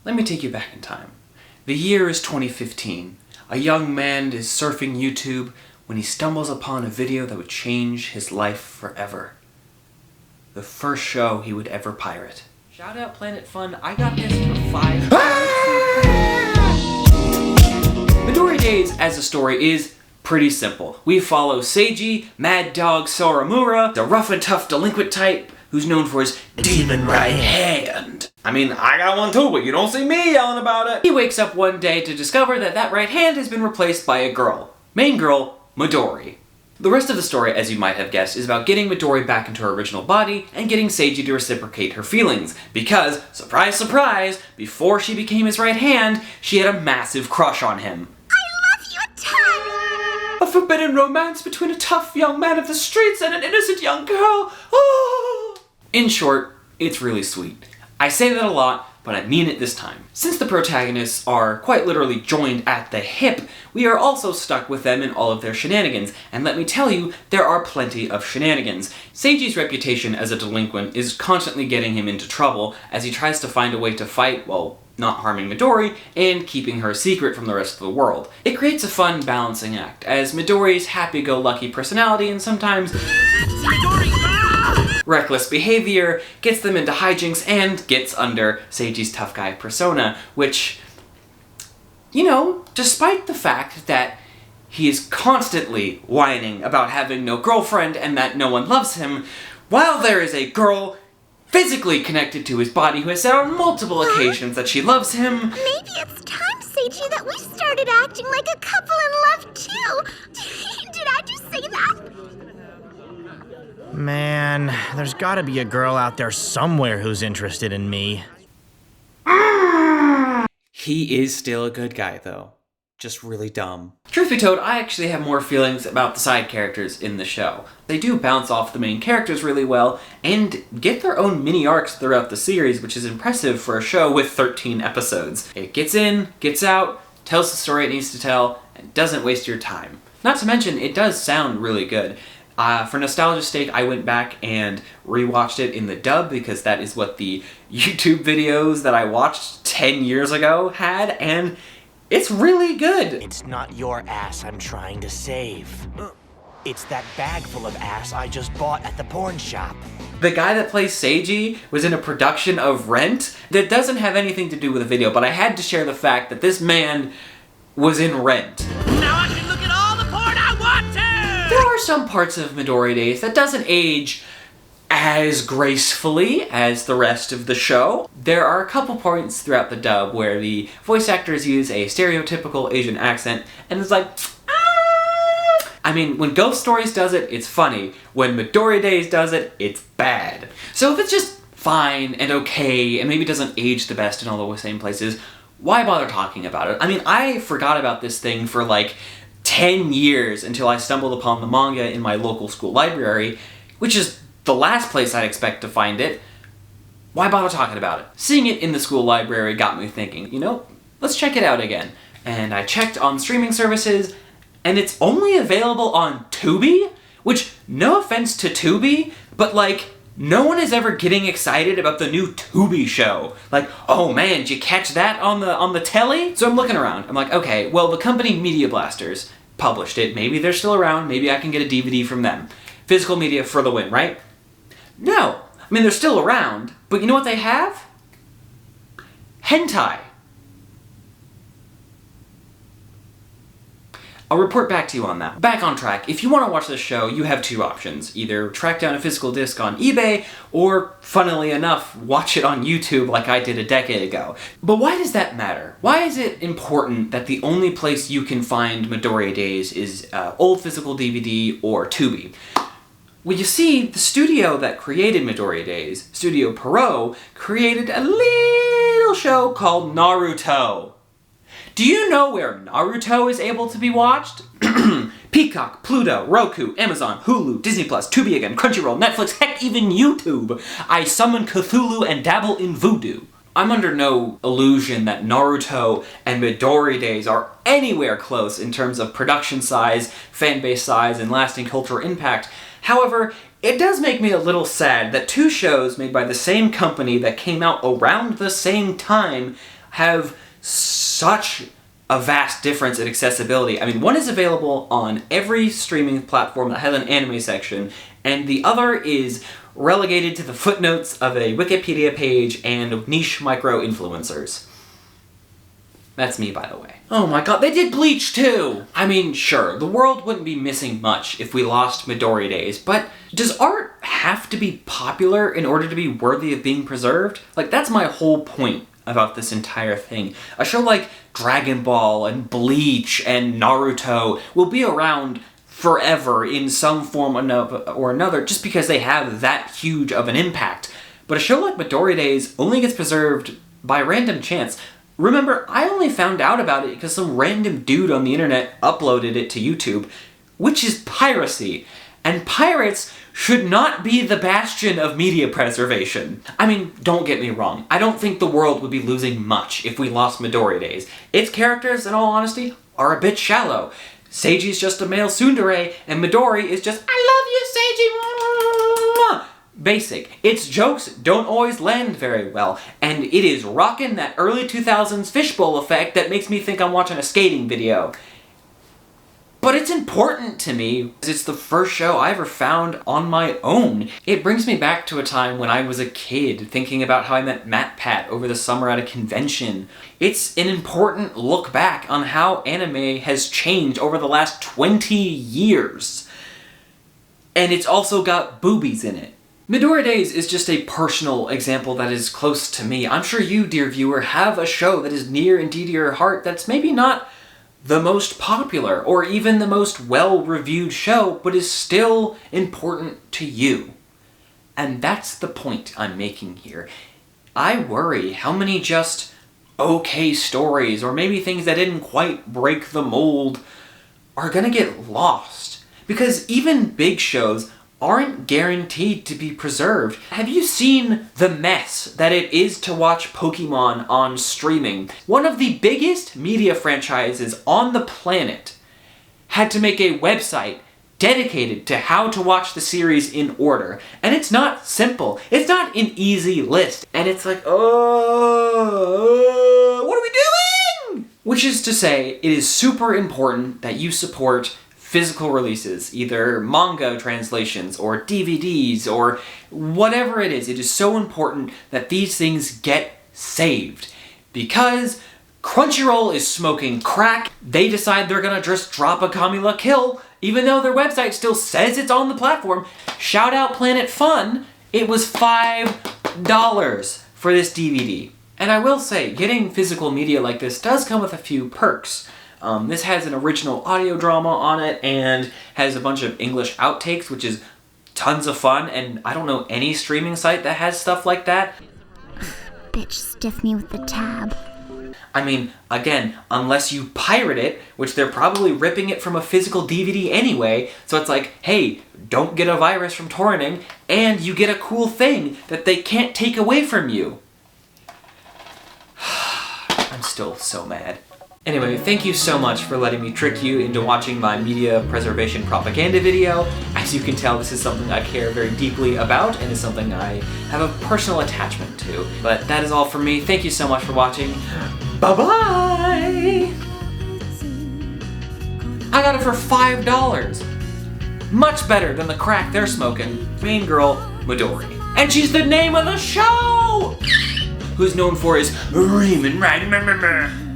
Let me take you back in time. The year is 2015. A young man is surfing YouTube when he stumbles upon a video that would change his life forever. The first show he would ever pirate. Shout out Planet Fun, I got this for $5. Midori Days as a story is pretty simple. We follow Seiji, Mad Dog Soramura, the rough and tough delinquent type who's known for his demon right hand. I mean, I got one too, but you don't see me yelling about it. He wakes up one day to discover that that right hand has been replaced by a girl. Main girl, Midori. The rest of the story, as you might have guessed, is about getting Midori back into her original body and getting Seiji to reciprocate her feelings. Because, surprise surprise, before she became his right hand, she had a massive crush on him. I love you a ton! A forbidden romance between a tough young man of the streets and an innocent young girl. Oh. In short, it's really sweet. I say that a lot, but I mean it this time. Since the protagonists are quite literally joined at the hip, we are also stuck with them in all of their shenanigans, and let me tell you, there are plenty of shenanigans. Seiji's reputation as a delinquent is constantly getting him into trouble as he tries to find a way to fight while not harming Midori and keeping her secret from the rest of the world. It creates a fun balancing act, as Midori's happy-go-lucky personality and sometimes reckless behavior gets them into hijinks and gets under Seiji's tough guy persona, which, you know, despite the fact that he is constantly whining about having no girlfriend and that no one loves him, while there is a girl physically connected to his body who has said on multiple occasions that she loves him. Maybe it's time, Seiji, that we started acting like a couple in love too. Did I just say that? Man, there's gotta be a girl out there somewhere who's interested in me. He is still a good guy, though. Just really dumb. Truth be told, I actually have more feelings about the side characters in the show. They do bounce off the main characters really well, and get their own mini arcs throughout the series, which is impressive for a show with 13 episodes. It gets in, gets out, tells the story it needs to tell, and doesn't waste your time. Not to mention, it does sound really good. For nostalgia's sake, I went back and rewatched it in the dub because that is what the YouTube videos that I watched 10 years ago had, and it's really good. It's not your ass I'm trying to save. It's that bag full of ass I just bought at the porn shop. The guy that plays Seiji was in a production of Rent that doesn't have anything to do with the video, but I had to share the fact that this man was in Rent. Now I can look at all the porn I want to! There are some parts of Midori Days that doesn't age as gracefully as the rest of the show. There are a couple points throughout the dub where the voice actors use a stereotypical Asian accent, and it's like, ah! I mean, when Ghost Stories does it, it's funny. When Midori Days does it, it's bad. So if it's just fine and okay, and maybe doesn't age the best in all the same places, why bother talking about it? I mean, I forgot about this thing for like 10 years until I stumbled upon the manga in my local school library, which is the last place I'd expect to find it. Why bother talking about it? Seeing it in the school library got me thinking, you know, let's check it out again. And I checked on streaming services, and it's only available on Tubi, which, no offense to Tubi, but like, no one is ever getting excited about the new Tubi show. Like, oh man, did you catch that on the telly? So I'm looking around. I'm like, okay, well, the company Media Blasters published it. Maybe they're still around. Maybe I can get a DVD from them. Physical media for the win, right? No. I mean, they're still around, but you know what they have? Hentai. I'll report back to you on that. Back on track, if you want to watch this show, you have two options. Either track down a physical disc on eBay, or, funnily enough, watch it on YouTube like I did a decade ago. But why does that matter? Why is it important that the only place you can find Midori Days is old physical DVD or Tubi? Well, you see, the studio that created Midori Days, Studio Pierrot, created a little show called Naruto. Do you know where Naruto is able to be watched? Peacock, Pluto, Roku, Amazon, Hulu, Disney+, Tubi again, Crunchyroll, Netflix, heck, even YouTube. I summon Cthulhu and dabble in voodoo. I'm under no illusion that Naruto and Midori Days are anywhere close in terms of production size, fanbase size, and lasting cultural impact. However, it does make me a little sad that two shows made by the same company that came out around the same time have such a vast difference in accessibility. I mean, one is available on every streaming platform that has an anime section, and the other is relegated to the footnotes of a Wikipedia page and niche micro-influencers. That's me, by the way. Oh my god, they did Bleach too! I mean, sure, the world wouldn't be missing much if we lost Midori Days, but does art have to be popular in order to be worthy of being preserved? Like, that's my whole point about this entire thing. A show like Dragon Ball and Bleach and Naruto will be around forever in some form or another just because they have that huge of an impact. But a show like Midori Days only gets preserved by random chance. Remember, I only found out about it because some random dude on the internet uploaded it to YouTube, which is piracy. And pirates should not be the bastion of media preservation. I mean, don't get me wrong, I don't think the world would be losing much if we lost Midori Days. Its characters, in all honesty, are a bit shallow. Seiji's just a male tsundere, and Midori is just, I love you, Seiji! Basic. Its jokes don't always land very well, and it is rockin' that early 2000s fishbowl effect that makes me think I'm watching a skating video. But it's important to me. It's the first show I ever found on my own. It brings me back to a time when I was a kid, thinking about how I met Matt Pat over the summer at a convention. It's an important look back on how anime has changed over the last 20 years. And it's also got boobies in it. Midori Days is just a personal example that is close to me. I'm sure you, dear viewer, have a show that is near and dear to your heart that's maybe not the most popular or even the most well-reviewed show, but is still important to you. And that's the point I'm making here. I worry how many just okay stories, or maybe things that didn't quite break the mold, are gonna get lost. Because even big shows aren't guaranteed to be preserved. Have you seen the mess that it is to watch Pokemon on streaming? One of the biggest media franchises on the planet had to make a website dedicated to how to watch the series in order. And it's not simple. It's not an easy list. And it's like, oh, what are we doing? Which is to say, it is super important that you support physical releases, either manga translations or DVDs or whatever it is. It is so important that these things get saved. Because Crunchyroll is smoking crack, they decide they're gonna just drop a Kamila Kill, even though their website still says it's on the platform. Shout out Planet Fun, it was $5 for this DVD. And I will say, getting physical media like this does come with a few perks. This has an original audio drama on it and has a bunch of English outtakes, which is tons of fun, and I don't know any streaming site that has stuff like that. Bitch stiff me with the tab. I mean, again, unless you pirate it, which they're probably ripping it from a physical DVD anyway, so it's like, hey, don't get a virus from torrenting, and you get a cool thing that they can't take away from you. I'm still so mad. Anyway, thank you so much for letting me trick you into watching my media preservation propaganda video. As you can tell, this is something I care very deeply about and is something I have a personal attachment to. But that is all from me. Thank you so much for watching. Bye-bye! I got it for $5. Much better than the crack they're smoking. Main girl, Midori. And she's the name of the show! Who's known for his Raymond Ryan.